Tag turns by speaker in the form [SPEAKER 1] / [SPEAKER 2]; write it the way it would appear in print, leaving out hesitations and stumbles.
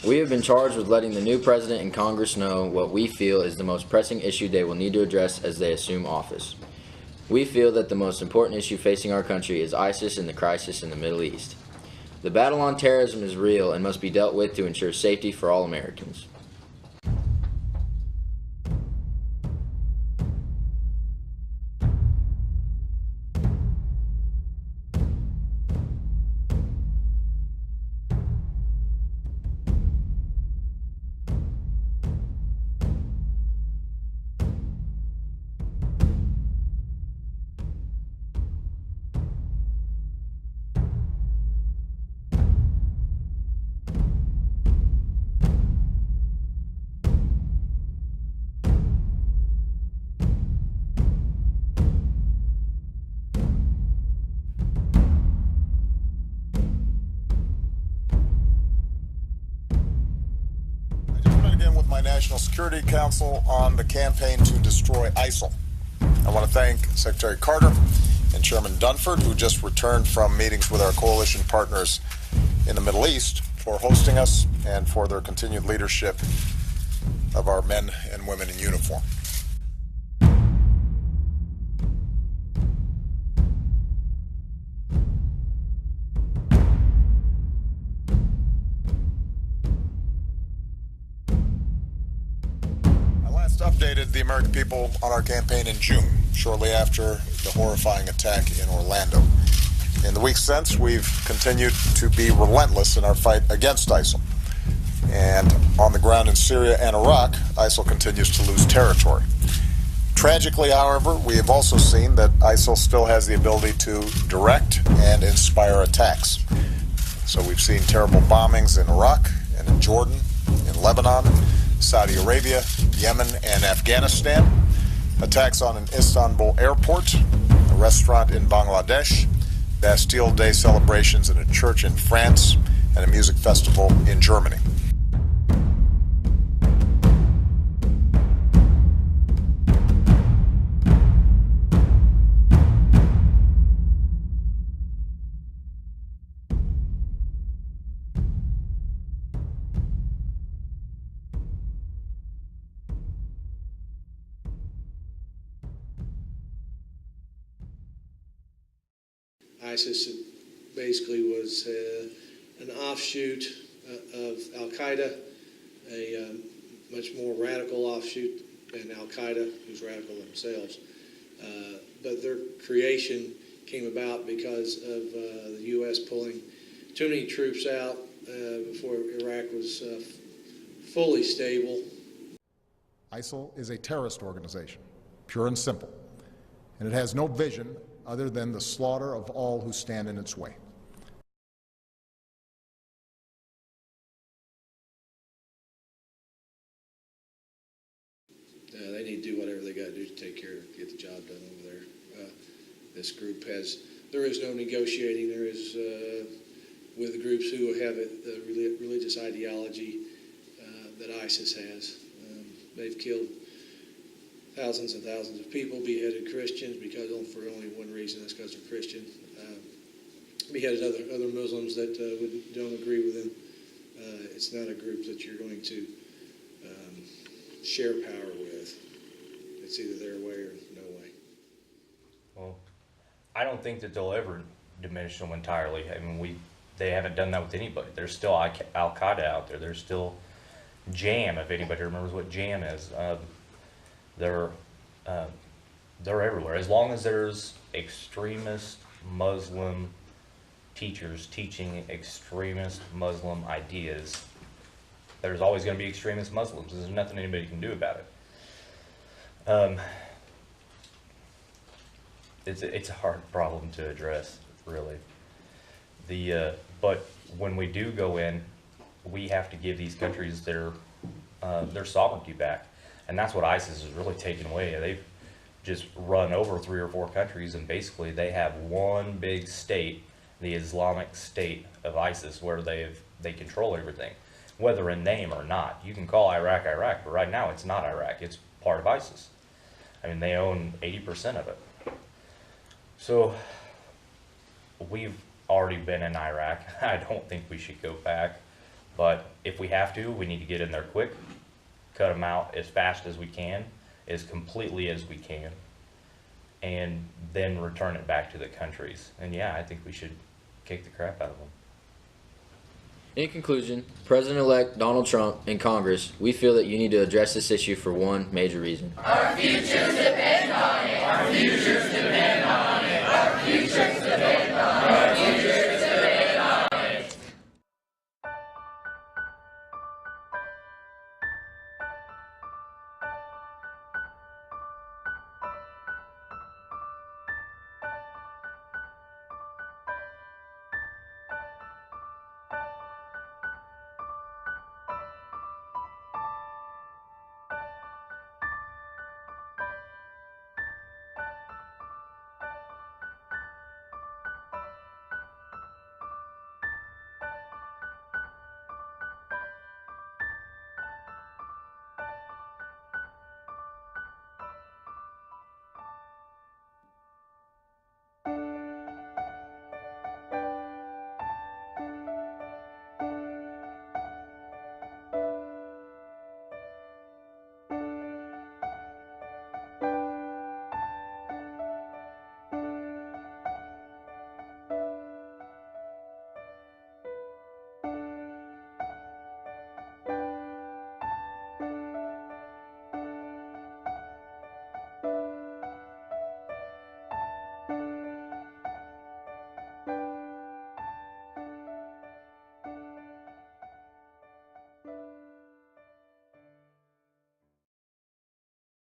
[SPEAKER 1] We have been charged with letting the new president and Congress know what we feel is the most pressing issue they will need to address as they assume office. We feel that the most important issue facing our country is ISIS and the crisis in the Middle East. The battle on terrorism is real and must be dealt with to ensure safety for all Americans.
[SPEAKER 2] My National Security Council on the campaign to destroy ISIL. I want to thank Secretary Carter and Chairman Dunford, who just returned from meetings with our coalition partners in the Middle East, for hosting us and for their continued leadership of our men and women in uniform. Updated the American people on our campaign in June, shortly after the horrifying attack in Orlando. In the weeks since, we've continued to be relentless in our fight against ISIL. And on the ground in Syria and Iraq, ISIL continues to lose territory. Tragically, however, we have also seen that ISIL still has the ability to direct and inspire attacks. So we've seen terrible bombings in Iraq and in Jordan, in Lebanon, Saudi Arabia, Yemen, and Afghanistan, attacks on an Istanbul airport, a restaurant in Bangladesh, Bastille Day celebrations in a church in France, and a music festival in Germany.
[SPEAKER 3] ISIS basically was an offshoot of Al-Qaeda, a much more radical offshoot than Al-Qaeda, who's radical themselves. But their creation came about because of the U.S. pulling too many troops out before Iraq was fully stable.
[SPEAKER 2] ISIL is a terrorist organization, pure and simple, and it has no vision other than the slaughter of all who stand in its way.
[SPEAKER 3] They need to do whatever they got to do to take care of, get the job done over there. This group there is no negotiating. There is, with the groups who have the religious ideology that ISIS has. They've killed thousands and thousands of people, beheaded Christians for only one reason, that's because they're Christian. Beheaded other Muslims that don't agree with them. It's not a group that you're going to share power with. It's either their way or no way.
[SPEAKER 4] Well, I don't think that they'll ever diminish them entirely. I mean, they haven't done that with anybody. There's still Al-Qaeda out there. There's still JAM, if anybody remembers what JAM is. They're everywhere. As long as there's extremist Muslim teachers teaching extremist Muslim ideas, there's always going to be extremist Muslims. There's nothing anybody can do about it. It's a hard problem to address, really. But when we do go in, we have to give these countries their sovereignty back. And that's what ISIS is really taking away. They've just run over 3 or 4 countries, and basically they have one big state, the Islamic State of ISIS, where they control everything, whether in name or not. You can call Iraq, but right now it's not Iraq. It's part of ISIS. I mean, they own 80% of it. So we've already been in Iraq. I don't think we should go back. But if we have to, we need to get in there quick, cut them out as fast as we can, as completely as we can, and then return it back to the countries. And yeah, I think we should kick the crap out of them.
[SPEAKER 1] In conclusion, President-elect Donald Trump and Congress, we feel that you need to address this issue for one major reason.
[SPEAKER 5] Our future's dependent